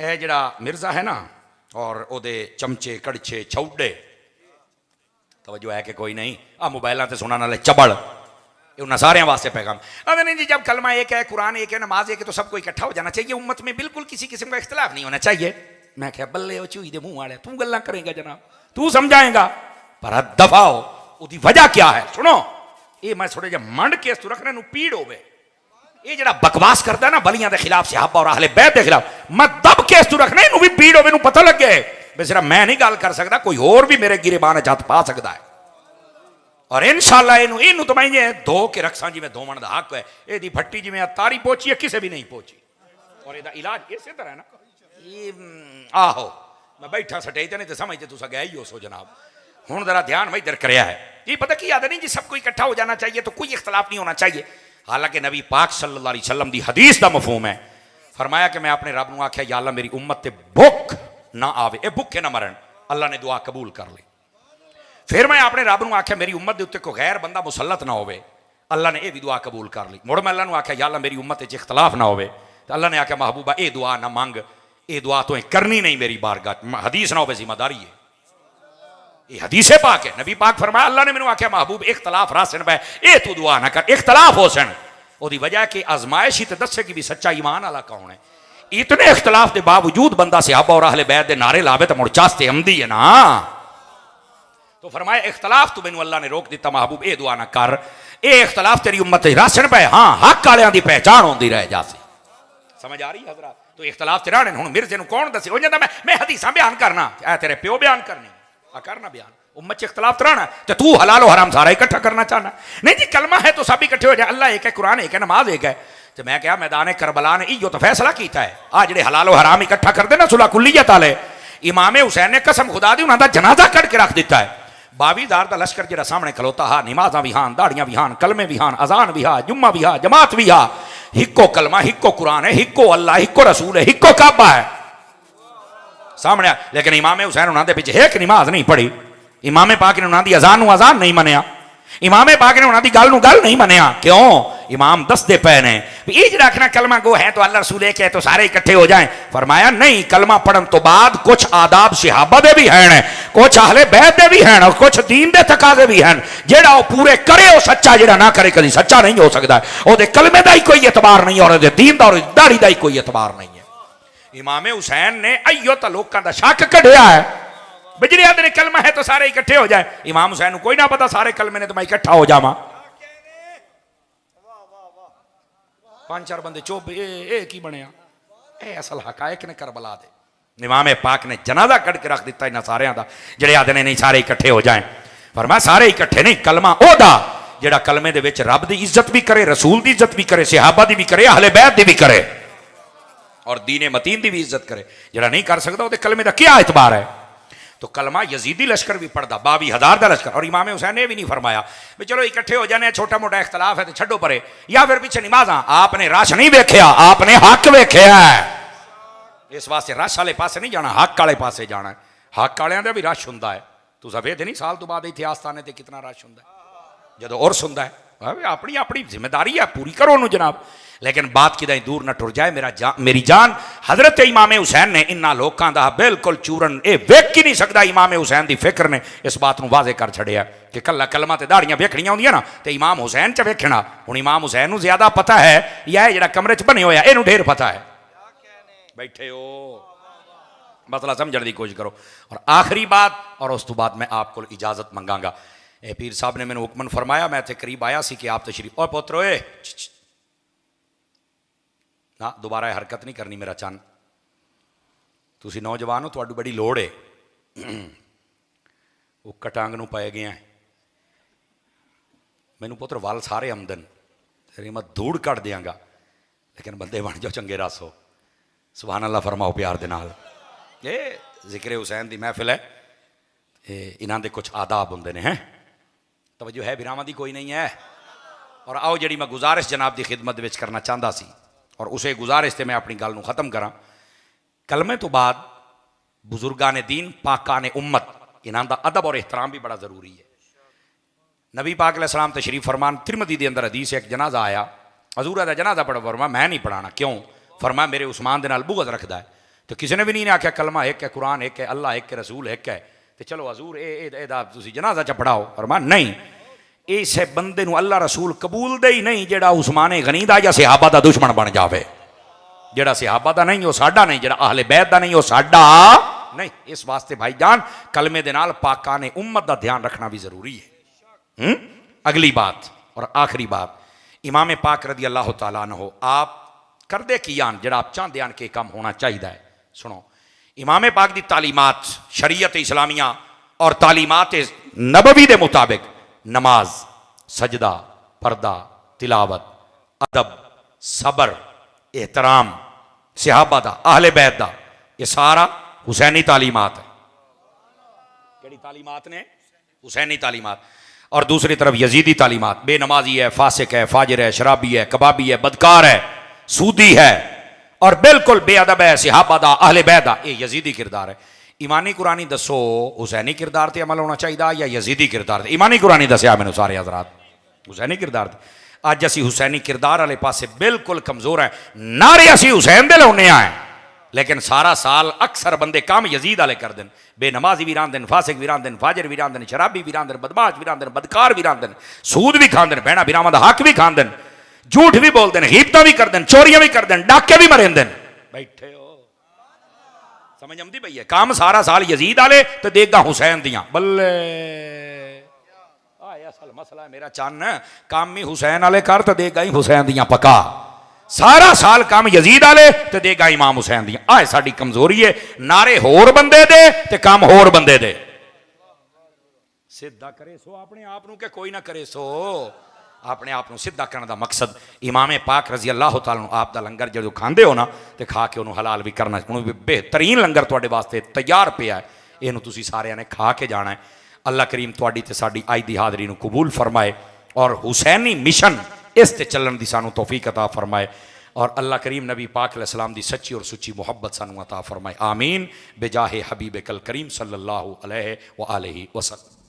ਇਹ ਜਿਹੜਾ ਮਿਰਜ਼ਾ है ना और ਉਹਦੇ चमचे कड़छे छौडे तवज्जो है कि कोई नहीं आ मोबाइलों से सुना नाले चबड़ उन्हें सारे वास्ते पैगाम अगर नहीं जी जब कलमा एक है कुरान एक है नमाज एक है तो सबको इकट्ठा हो जाना चाहिए उम्मत में बिल्कुल किसी किस्म का इख्तिलाफ नहीं होना चाहिए। मैं क्या बल्ले हो चूई दे मुंह वाले तू गल्ला करेगा जनाब तू समझाएगा पर दफा हो उसकी वजह क्या है सुनो ये मैं थोड़े जहा मंड केस तू रखने पीड़ होवे ये जरा बकवास करता है ना बलियां के खिलाफ सहाबा और अहले बैत के खिलाफ मैं दब केस तू रखने भी पीड़ होवे पता लगे बे सिर्फ मैं नहीं गल कर सकता कोई और भी मेरे गिरेबान हथ पा सकता है और इंशाअल्लाह इनू तो मैं धो के रखसा जिमें धोवन का हक है यदि भट्टी जिमें तारी पहुंची है किसी भी नहीं पहुंची और यदा इलाज इसे तरह है ना ये आहो मैं बैठा सटे नहीं तो समझते तुसा गया ही हो सो जनाब हूँ जरा ध्यान मैं इधर कराया है ये पता की याद नहीं जी सबको इकट्ठा हो जाना चाहिए तो कोई इख्तलाफ नहीं होना चाहिए। हालांकि नबी पाक सल्लल्लाहु अलैहि वसल्लम की हदीस का मफहूम है फरमाया कि मैं अपने रब को आख्या या अल्लाह मेरी उम्मत ते भुख ना आवे ए भुखे ना मरन अल्लाह ने दुआ कबूल कर ली। फिर मैं अपने रब को आख्या मेरी उम्मत के उत्ते कोई गैर बंदा मुसलत ना होवे अल्लाह ने यह भी दुआ कबूल कर ली। मुड़ मैं अल्लाह को आख्या या अल्लाह मेरी उम्मत च इख्तलाफ ना होवे तो अल्लाह ने आख्या महबूबा ये दुआ ना मंग ये दुआ तो करनी नहीं मेरी बारगाह हदीस ना हो जिम्मेदारी है ये हदीसे पाक है नबी पाक फरमाया अल्लाह ने मैंने आख्या महबूब इख्तलाफ रासन पे ये तू दुआ ना कर इख्तलाफ हो सन ओदी वजह कि आजमाइश ही तो दसे कि भी सच्चा ईमान वाला कौन है। इतने इख्तलाफ के बावजूद बंदा सहाबा और अहले बैत दे नारे लावे तो मुड़ चास्ते अमदी है ना तो फरमाया इख्तलाफ तो मैनू अल्लाह ने रोक दिता महबूब ये दुआ ना कर ये इख्तलाफ तेरी उम्मत राशन पे हाँ हक वालियां दी पहचान होंदी रह जासी समझ आ रही है हजरात तो इख्तलाफ तेरा ने हुण मिर्जे नूं कौन दसे हो जांदा मैं हदीसां बयान करना ऐ तेरे प्यो बयान करनी आ करना बयान उम्मत च इख्तलाफ तराना तो तू हलाल और हराम सारा इकट्ठा करना चाहना नहीं जी कलमा है तो सब इकट्ठे हो जाए अल्लाह एक है कुरान एक है नमाज एक है तो मैं क्या मैदान करबला ने इो तो फैसला किया है आ जेडे हलाल और हराम इकट्ठा कर देना सुलह कुल्लियत वाले इमाम हुसैन ने कसम खुदा दी उन्होंने जनाजा कट के रख दिता है 22,000 का लश्कर जो सामने खलोता हा नमाजा भी हान दाड़ियां भी हान कलमे भी हान अजान भी हा जुम्मा भी हा जमात भी हा हिक्को कलमा हिक्को कुरान है हिक्को अल्लाह हिक्को रसूल है हिक्को काबा है सामने लेकिन इमाम हुसैन उन्होंने पीछे एक नमाज नहीं पढ़ी इमामे पाक ने उन्होंने अजान अजान नहीं मनिया इमामे पाक ने उन्होंने गल गल नहीं मनिया क्यों इमाम दसते पे ने ये जो रखना कलमा गो है तो अल्लाह रसूल एक है तो सारे इकट्ठे हो जाएं फरमाया नहीं कलमा पढ़न तो बाद कुछ आदाब सहाबा दे भी हैं कुछ अहले बैत दे भी हैं और कुछ दीन दे तकाजे भी हैं जेड़ा वो पूरे करे वो सच्चा जेड़ा ना करे कभी सच्चा नहीं हो सकता ओदे कलमे का ही कोई एतबार नहीं और दीन का और दाढ़ी का ही कोई एतबार नहीं है। इमाम हुसैन ने अयो तो लोगों का शक कढ़िया है बिजली आते ने कलमा है तो सारे इकट्ठे हो जाए इमाम हुसैन कोई ना पता सारे कलमे ने तो मैं इकट्ठा हो जावा 5-4 बंदे चुप ये की बनया ए असल हकायक ने करबला दे इमाम पाक ने जनाजा कट के रख दिता इन्होंने सारे का जेडे आते ने नहीं सारे इकट्ठे हो जाए पर मैं सारे इकट्ठे नहीं कलमा ओदा जेड़ा कलमे दे विच रब दी इज्जत भी करे रसूल दी इज्जत भी करे सहाबा दी भी करे अहले बैत दी भी करे और दीने मतीन दी भी इज्जत करे जेड़ा नहीं कर सकता वो कलमे का क्या एतबार है। तो कलमा यजीदी लश्कर भी पढ़ता 22,000 का लश्कर और इमाम हुसैन ने भी नहीं फरमाया भी चलो इकट्ठे हो जाने छोटा मोटा इख्तलाफ है तो छड्डो परे या फिर पीछे नमाजा आपने रश नहीं वेख्या आपने हक वेख्या इस वास्ते रश वाले पासे नहीं जाना हक वाले पासे जाना है हक वालियां दा भी रश हुंदा है तुस वेखदे नहीं साल तो बाद इत्थे आस्थाने ते कितना रश हुंदा है जदों उर्स हुंदा है अपनी अपनी जिम्मेदारी है पूरी करो उन्होंने जनाब लेकिन बात कि दूर न टुर जाए मेरी जान हजरत इमाम हुसैन ने इन्होंने लोगों का बिल्कुल चूरन ये वेख ही नहीं सकता इमाम हुसैन की फिक्र ने इस बात को वाजे कर छड़िया कि कला कलमा तो दाड़ियां वेखनिया होंदियां ना तो इमाम हुसैन च वेखना हुण इमाम हुसैन को ज्यादा पता है या जो कमरे च बने होया इनू ढेर पता है बैठे हो मसला समझने की कोशिश करो। और आखिरी बात और उस तो बाद मैं आपको इजाजत मंगांगा पीर साहब ने मैंने हुक्मन फरमाया मैं इत्थे करीब आया सी कि आप तशरीफ और पुत्रो ना दोबारा हरकत नहीं करनी मेरा चन तुसी नौजवान हो तुहाडी बड़ी लोड़ है वो कटांग नूं पाए गए मैनू पुत्र वाल सारे आमदन तेरी मैं धूड़ कट देंगा लेकिन बंदे बन जाओ चंगे रस हो सुभान अल्लाह फरमाओ प्यार दे नाल ये जिक्र हुसैन दी महफिल है इन्हां दे कुछ आदाब हुंदे ने हैं तवज्जो है बिरावां दी कोई नहीं है। और आओ जी मैं गुजारिश जनाब की खिदमत विच करना चाहता सी और उसे गुजारिश से मैं अपनी गल को खत्म करा कलमे तो बाद बुजुर्गां ने दीन पाकां ने उम्मत इन्हां दा अदब और एहतराम भी बड़ा जरूरी है। नबी पाक अलैहिस्सलाम तशरीफ फरमान तिरमिज़ी के अंदर हदीस एक जनाजा आया हजूर का जनाजा पढ़ो फरमा मैं नहीं पढ़ाना क्यों फरमा मेरे उस्मान दे नाल बुग़्ज़ रखदा है तो किसी ने भी नहीं आख्या कलमा एक है, कुरान एक है, अल्लाह एक है, रसूल एक है, तो चलो हजूर तुसी जनाजा च पढ़ाओ। फरमान नहीं, इस बंदे नूं अल्लाह रसूल कबूल दे ही नहीं जेड़ा उस्माने गनी दा या सहाबा दा दुश्मन बन जावे। जेड़ा सहाबा दा नहीं वो साडा नहीं, जेड़ा अहले बैत दा नहीं वो साडा नहीं। इस वास्ते भाईजान कलमे दे नाल पाकाने उम्मत दा ध्यान रखना भी जरूरी है। अगली बात और आखिरी बात, इमाम पाक रदी अल्लाह तआला अन्हु आप करदे कियान जेड़ा आप चाहते हैं कि काम होना चाहिए। सुनो, इमाम पाक दी तालीमात शरीयत इस्लामिया और तालीमात नबवी दे मुताबिक नमाज, सजदा, पर्दा, तिलावत, अदब, सबर, एहतराम सहाबा दा, अहले बैत दा, ये सारा हुसैनी तालीमात है। केड़ी तालीमात ने? हुसैनी तालीमात। और दूसरी तरफ यजीदी तालीमात, बेनमाजी है, फासिक है, फाजिर है, शराबी है, कबाबी है, बदकार है, सूदी है और बिल्कुल बेअदब है, सहाबा दा, अहले बैत दा, ये यजीदी किरदार है। ईमानी कुरानी दसो हुसैनी किरदार ते अमल होना चाहिए या यजीदी किरदार? ईमानी कुरानी दसिया मैंने सारे हजरात, हुसैनी किरदार। अज असी हुसैनी किरदार वाले पासे बिल्कुल कमजोर है। नारे असी हुसैन दे लाने आए, लेकिन सारा साल अक्सर बंदे काम यजीद वाले कर देन। बेनमाजी भी रांदन, फासिक भी रांदन, फाजिर भी रांदन, शराबी भी रांदन, बदमाश भी रांदन, बदकार भी रांदन, सूद भी खांदन, भैणा बिरावां दा हक भी खांदन, झूठ भी बोलते हैं, गीबतां भी करते हैं, चोरियां भी करते हैं, डाके भी मरेंदे। बैठे हो समझ आती पई है? काम सारा साल यजीद वाले तो देगा हुसैन दियां। बल्ले असल मसला है मेरा चन्न, काम ही हुसैन वाले कर तो देगा ही हुसैन दियां पका। सारा साल काम यजीद वाले तो देगा इमाम हुसैन दियां। आए साडी कमजोरी है, नारे होर बंदे दे ते काम होर बंदे दे। सीधा करे सो अपने आप नूं के कोई ना करे सो अपने आप को सीधा करने का मकसद। इमाम पाक रजी अल्लाह तआला आप दा लंगर जो खाते हो ना तो खा के उन्होंने हलाल भी करना, उन्होंने बेहतरीन लंगर तुहाडे वास्ते तैयार पिया है, इनू तुसी सारिਆਂ ने खा के जाना है। अल्लाह करीम तुहाडी ते साडी अज दी हाज़री नू कबूल फरमाए और हुसैनी मिशन इस ते चलण दी सानू तौफीक अता फरमाए और अल्लाह करीम नबी पाक अलैहिस्सलाम दी सच्ची और सुच्ची मुहब्बत सानू अता फरमाए। आमीन बेजाहे हबीब कल करीम सल्लल्लाहु अलैहि व आलिहि वसल्लम।